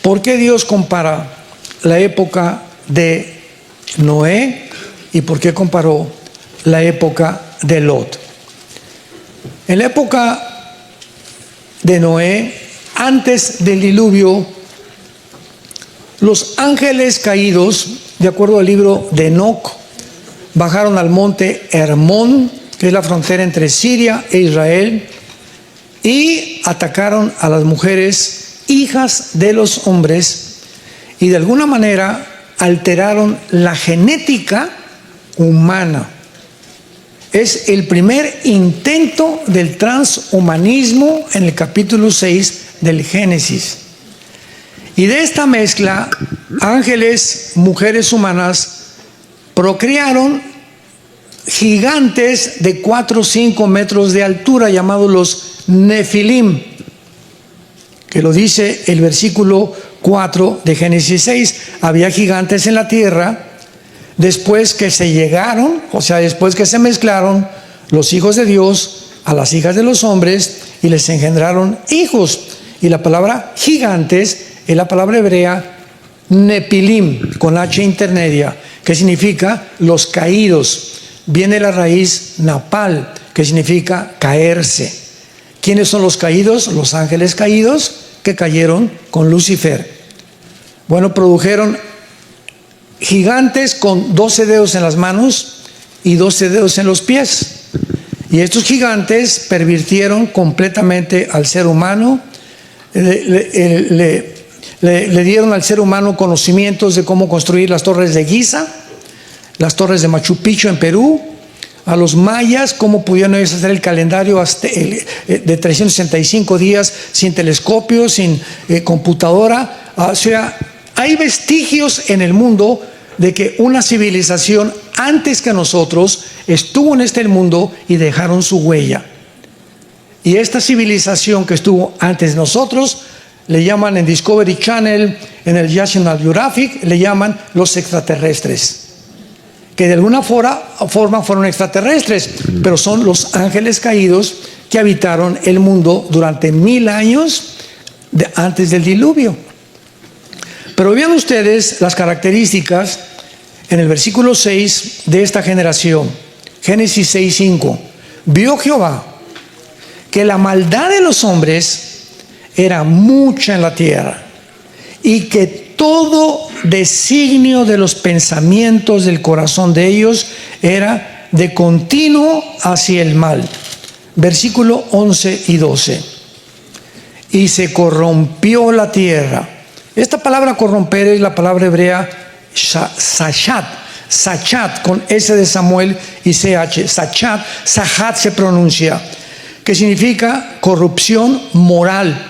por qué Dios compara la época de Noé y por qué comparó la época de Lot. En la época de Noé, antes del diluvio, los ángeles caídos, de acuerdo al libro de Enoc, bajaron al monte Hermón, que es la frontera entre Siria e Israel, y atacaron a las mujeres, hijas de los hombres, y de alguna manera alteraron la genética humana. Es el primer intento del transhumanismo en el capítulo 6 del Génesis. Y de esta mezcla, ángeles, mujeres humanas, procrearon gigantes de 4 o 5 metros de altura, llamados los Nefilim, que lo dice el versículo 4 de Génesis 6. Había gigantes en la tierra después que se llegaron, o sea, después que se mezclaron los hijos de Dios a las hijas de los hombres y les engendraron hijos. Y la palabra gigantes es la palabra hebrea Nepilim, con H intermedia, que significa los caídos. Viene la raíz napal, que significa caerse. ¿Quiénes son los caídos? Los ángeles caídos que cayeron con Lucifer. Bueno, produjeron gigantes con 12 dedos en las manos y 12 dedos en los pies. Y estos gigantes pervirtieron completamente al ser humano, le dieron al ser humano conocimientos de cómo construir las torres de Giza, las torres de Machu Picchu en Perú, a los mayas, cómo pudieron ellos hacer el calendario de 365 días sin telescopio, sin computadora. O sea, hay vestigios en el mundo de que una civilización antes que nosotros estuvo en este mundo y dejaron su huella. Y esta civilización que estuvo antes de nosotros, le llaman en Discovery Channel, en el National Geographic, le llaman los extraterrestres. Que de alguna forma fueron extraterrestres, pero son los ángeles caídos que habitaron el mundo durante 1000 años antes del diluvio. Pero vean ustedes las características en el versículo 6 de esta generación. Génesis 6:5. Vio Jehová que la maldad de los hombres era mucha en la tierra, y que todo designio de los pensamientos del corazón de ellos era de continuo hacia el mal. Versículo 11 y 12. Y se corrompió la tierra. Esta palabra corromper es la palabra hebrea sachat, sachat con S de Samuel y CH, sachat, sachat se pronuncia, que significa corrupción moral.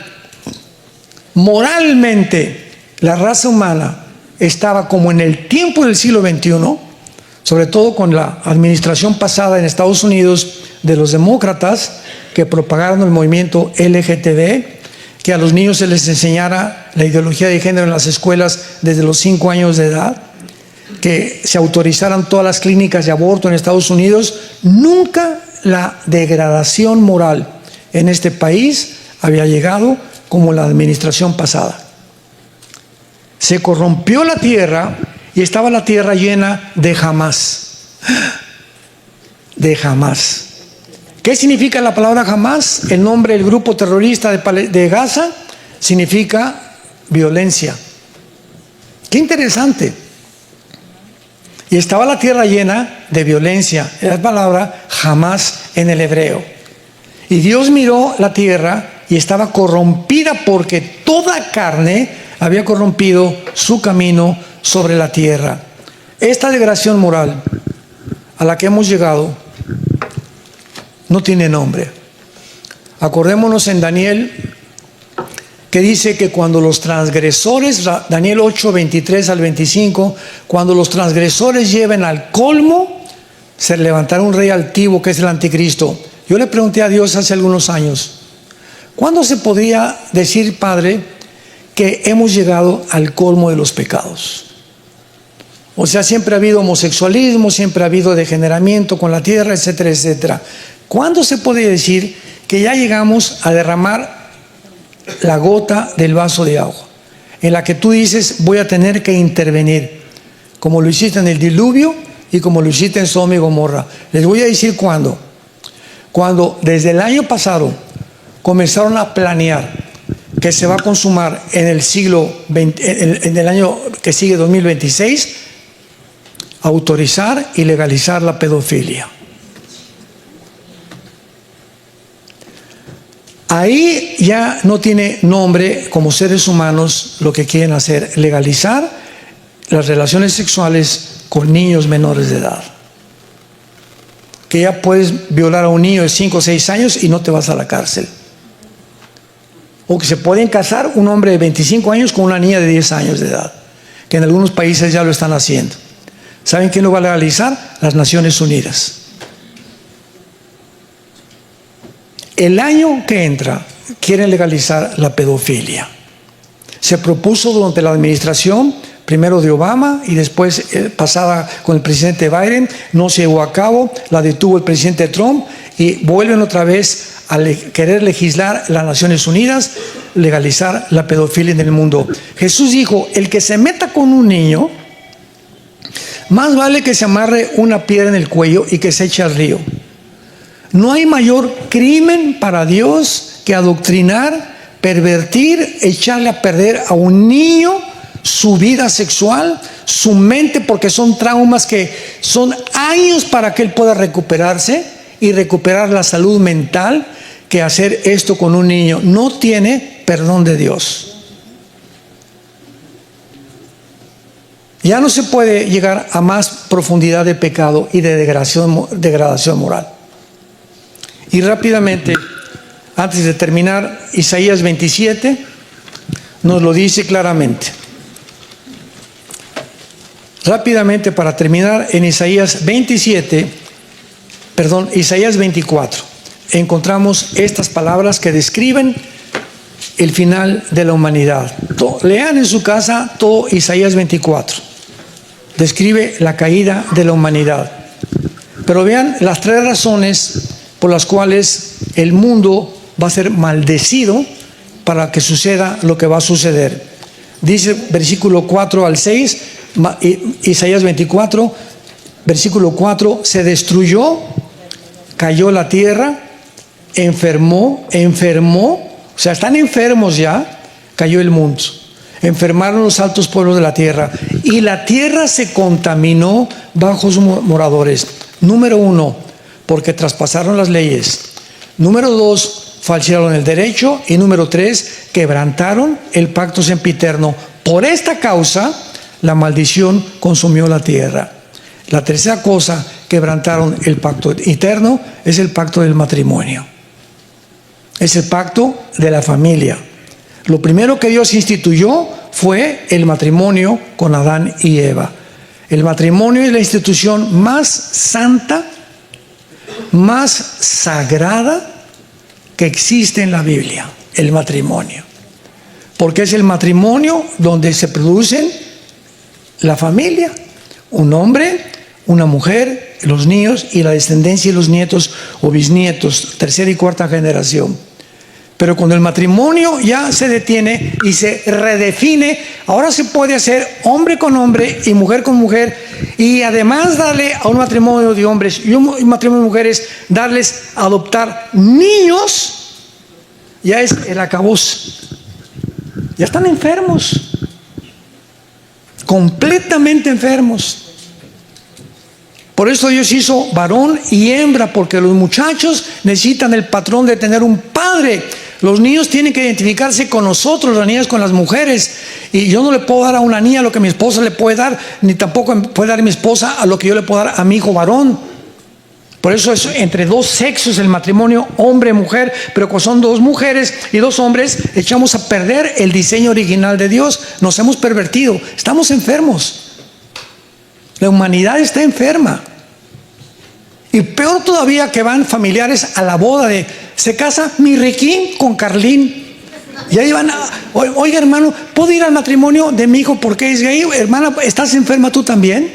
Moralmente, la raza humana estaba como en el tiempo del siglo XXI, sobre todo con la administración pasada en Estados Unidos de los demócratas que propagaron el movimiento LGTB, que a los niños se les enseñara la ideología de género en las escuelas desde los 5 años de edad, que se autorizaran todas las clínicas de aborto en Estados Unidos. Nunca la degradación moral en este país había llegado como la administración pasada. Se corrompió la tierra y estaba la tierra llena de Hamás. De Hamás. ¿Qué significa la palabra Hamás? El nombre del grupo terrorista de Gaza significa violencia. Qué interesante. Y estaba la tierra llena de violencia. Es la palabra Hamás en el hebreo. Y Dios miró la tierra y estaba corrompida porque toda carne había corrompido su camino sobre la tierra. Esta degradación moral a la que hemos llegado no tiene nombre. Acordémonos en Daniel, que dice que cuando los transgresores, Daniel 8, 23 al 25, cuando los transgresores lleven al colmo, se levantará un rey altivo que es el anticristo. Yo le pregunté a Dios hace algunos años, ¿cuándo se podría decir, Padre, que hemos llegado al colmo de los pecados? O sea, siempre ha habido homosexualismo, siempre ha habido degeneramiento con la tierra, etcétera, etcétera. ¿Cuándo se puede decir que ya llegamos a derramar la gota del vaso de agua, en la que tú dices, voy a tener que intervenir, como lo hiciste en el diluvio y como lo hiciste en Sodoma y Gomorra? Les voy a decir cuándo. Cuando desde el año pasado comenzaron a planear que se va a consumar en el siglo 20, en el año que sigue, 2026, autorizar y legalizar la pedofilia. Ahí ya no tiene nombre como seres humanos lo que quieren hacer, legalizar las relaciones sexuales con niños menores de edad. Que ya puedes violar a un niño de 5 o 6 años y no te vas a la cárcel. O que se pueden casar un hombre de 25 años con una niña de 10 años de edad, que en algunos países ya lo están haciendo. ¿Saben quién lo va a legalizar? Las Naciones Unidas. El año que entra quieren legalizar la pedofilia. Se propuso durante la administración, primero de Obama y después pasada con el presidente Biden, no se llevó a cabo, la detuvo el presidente Trump y vuelven otra vez a querer legislar las Naciones Unidas, legalizar la pedofilia en el mundo. Jesús dijo, el que se meta con un niño, más vale que se amarre una piedra en el cuello y que se eche al río. No hay mayor crimen para Dios que adoctrinar, pervertir, echarle a perder a un niño su vida sexual, su mente, porque son traumas que son años para que él pueda recuperarse y recuperar la salud mental, que hacer esto con un niño no tiene perdón de Dios. Ya no se puede llegar a más profundidad de pecado y de degradación moral. Y rápidamente, antes de terminar, Isaías 27 nos lo dice claramente. Rápidamente, para terminar, en Isaías 24, encontramos estas palabras que describen el final de la humanidad. Lean en su casa todo Isaías 24. Describe la caída de la humanidad. Pero vean las 3 razones por las cuales el mundo va a ser maldecido para que suceda lo que va a suceder. Dice versículo 4 al 6, Isaías 24, versículo 4, se destruyó, cayó la tierra, enfermó, o sea, están enfermos ya, cayó el mundo. Enfermaron los altos pueblos de la tierra y la tierra se contaminó bajo sus moradores. Número 1, porque traspasaron las leyes. Número 2, falsearon el derecho. Y número 3, quebrantaron el pacto sempiterno. Por esta causa, la maldición consumió la tierra. La tercera cosa, quebrantaron el pacto eterno, es el pacto del matrimonio. Es el pacto de la familia. Lo primero que Dios instituyó fue el matrimonio con Adán y Eva. El matrimonio es la institución más santa, más sagrada que existe en la Biblia, el matrimonio. Porque es el matrimonio donde se producen la familia, un hombre, una mujer, los niños y la descendencia y los nietos o bisnietos, tercera y cuarta generación. Pero cuando el matrimonio ya se detiene y se redefine, ahora se puede hacer hombre con hombre y mujer con mujer, y además darle a un matrimonio de hombres y un matrimonio de mujeres, darles a adoptar niños, ya es el acabose. Ya están enfermos, completamente enfermos. Por eso Dios hizo varón y hembra, porque los muchachos necesitan el patrón de tener un padre. Los niños tienen que identificarse con nosotros, las niñas con las mujeres. Y yo no le puedo dar a una niña lo que mi esposa le puede dar, ni tampoco puede dar a mi esposa a lo que yo le puedo dar a mi hijo varón. Por eso es entre 2 sexos el matrimonio, hombre-mujer. Pero cuando son 2 mujeres y 2 hombres, echamos a perder el diseño original de Dios. Nos hemos pervertido, estamos enfermos. La humanidad está enferma. Y peor todavía que van familiares a la boda de, se casa mi Riquín con Carlín. Y ahí van, oiga hermano, ¿puedo ir al matrimonio de mi hijo porque es gay? Hermana, ¿estás enferma tú también?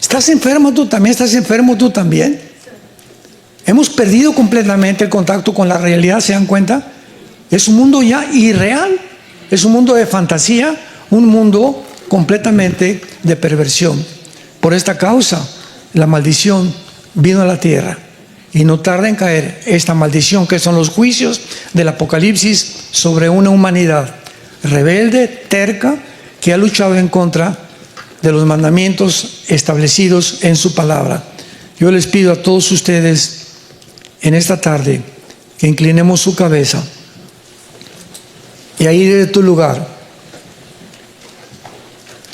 ¿Estás enfermo tú también? ¿Estás enfermo tú también? Hemos perdido completamente el contacto con la realidad, ¿se dan cuenta? Es un mundo ya irreal, es un mundo de fantasía, un mundo completamente de perversión. Por esta causa, la maldición vino a la tierra y no tarda en caer esta maldición, que son los juicios del Apocalipsis sobre una humanidad rebelde, terca, que ha luchado en contra de los mandamientos establecidos en su palabra. Yo les pido a todos ustedes en esta tarde que inclinemos su cabeza y ahí desde tu lugar.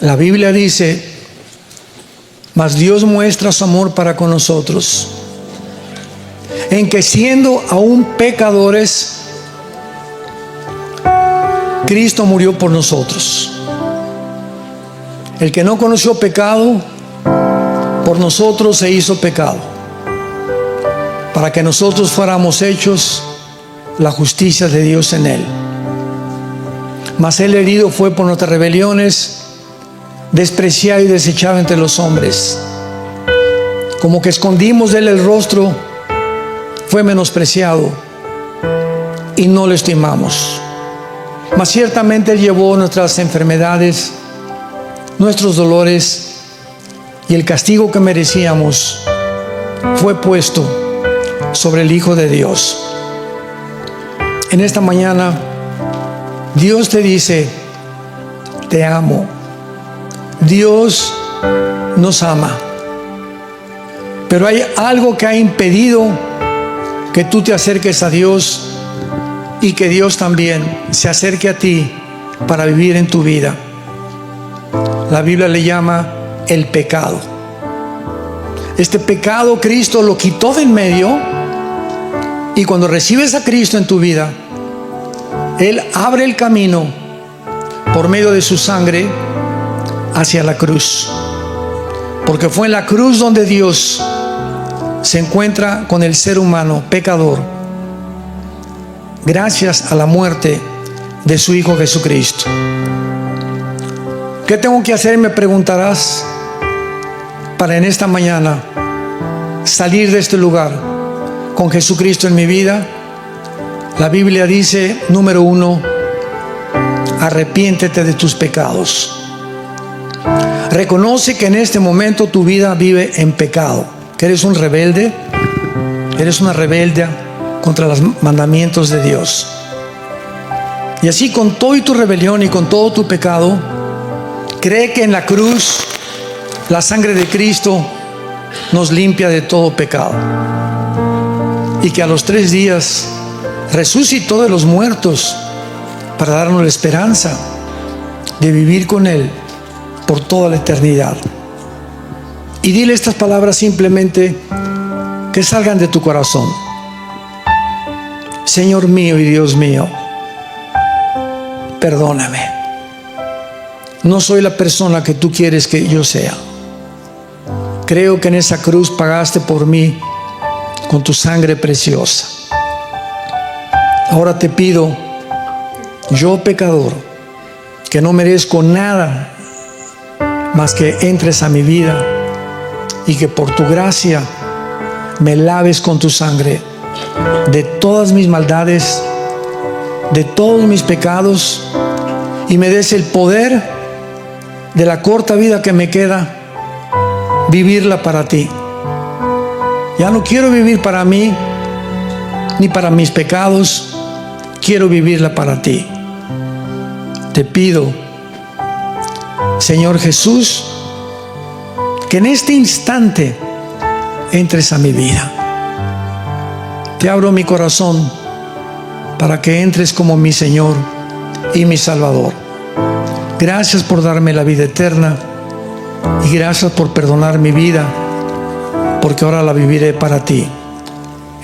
La Biblia dice: mas Dios muestra su amor para con nosotros, en que siendo aún pecadores, Cristo murió por nosotros. El que no conoció pecado, por nosotros se hizo pecado, para que nosotros fuéramos hechos la justicia de Dios en él. Mas él herido fue por nuestras rebeliones, despreciado y desechado entre los hombres. Como que escondimos de él el rostro, fue menospreciado y no lo estimamos. Mas ciertamente él llevó nuestras enfermedades, nuestros dolores, y el castigo que merecíamos fue puesto sobre el Hijo de Dios. En esta mañana Dios te dice: te amo. Dios nos ama, pero hay algo que ha impedido que tú te acerques a Dios y que Dios también se acerque a ti para vivir en tu vida. la Biblia le llama el pecado. Este pecado Cristo lo quitó de en medio, y cuando recibes a Cristo en tu vida, Él abre el camino por medio de su sangre hacia la cruz, porque fue en la cruz donde Dios se encuentra con el ser humano pecador, gracias a la muerte de su Hijo Jesucristo. ¿Qué tengo que hacer? Me preguntarás, para en esta mañana salir de este lugar con Jesucristo en mi vida. La Biblia dice, número 1, arrepiéntete de tus pecados. Reconoce que en este momento tu vida vive en pecado, que eres un rebelde, eres una rebelde contra los mandamientos de Dios. Y así, con todo y tu rebelión y con todo tu pecado, cree que en la cruz la sangre de Cristo nos limpia de todo pecado, y que a los 3 días resucitó de los muertos para darnos la esperanza de vivir con Él por toda la eternidad. Y dile estas palabras simplemente, que salgan de tu corazón. Señor mío y Dios mío, perdóname. No soy la persona que tú quieres que yo sea. Creo que en esa cruz pagaste por mí con tu sangre preciosa. Ahora te pido, yo pecador, que no merezco nada más que entres a mi vida, y que por tu gracia me laves con tu sangre de todas mis maldades, de todos mis pecados, y me des el poder de la corta vida que me queda, vivirla para ti. Ya no quiero vivir para mí ni para mis pecados, quiero vivirla para ti. Te pido, Señor Jesús, que en este instante entres a mi vida. Te abro mi corazón para que entres como mi Señor y mi Salvador. Gracias por darme la vida eterna, y gracias por perdonar mi vida, porque ahora la viviré para ti.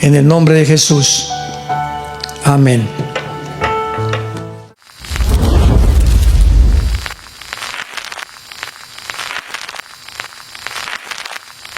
En el nombre de Jesús. Amén.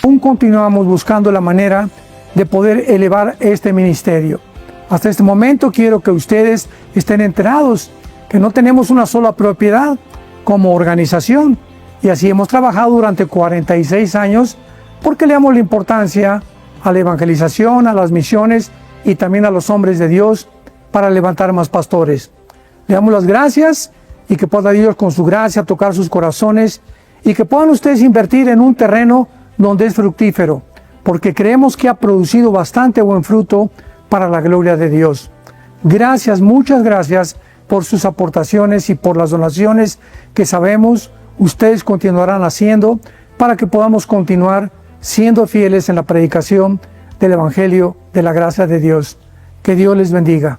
Aún continuamos buscando la manera de poder elevar este ministerio. Hasta este momento quiero que ustedes estén enterados que no tenemos una sola propiedad como organización, y así hemos trabajado durante 46 años porque le damos la importancia a la evangelización, a las misiones y también a los hombres de Dios para levantar más pastores. Le damos las gracias, y que pueda Dios con su gracia tocar sus corazones, y que puedan ustedes invertir en un terreno donde es fructífero, porque creemos que ha producido bastante buen fruto para la gloria de Dios. Gracias, muchas gracias por sus aportaciones y por las donaciones que sabemos ustedes continuarán haciendo para que podamos continuar siendo fieles en la predicación del Evangelio de la gracia de Dios. Que Dios les bendiga.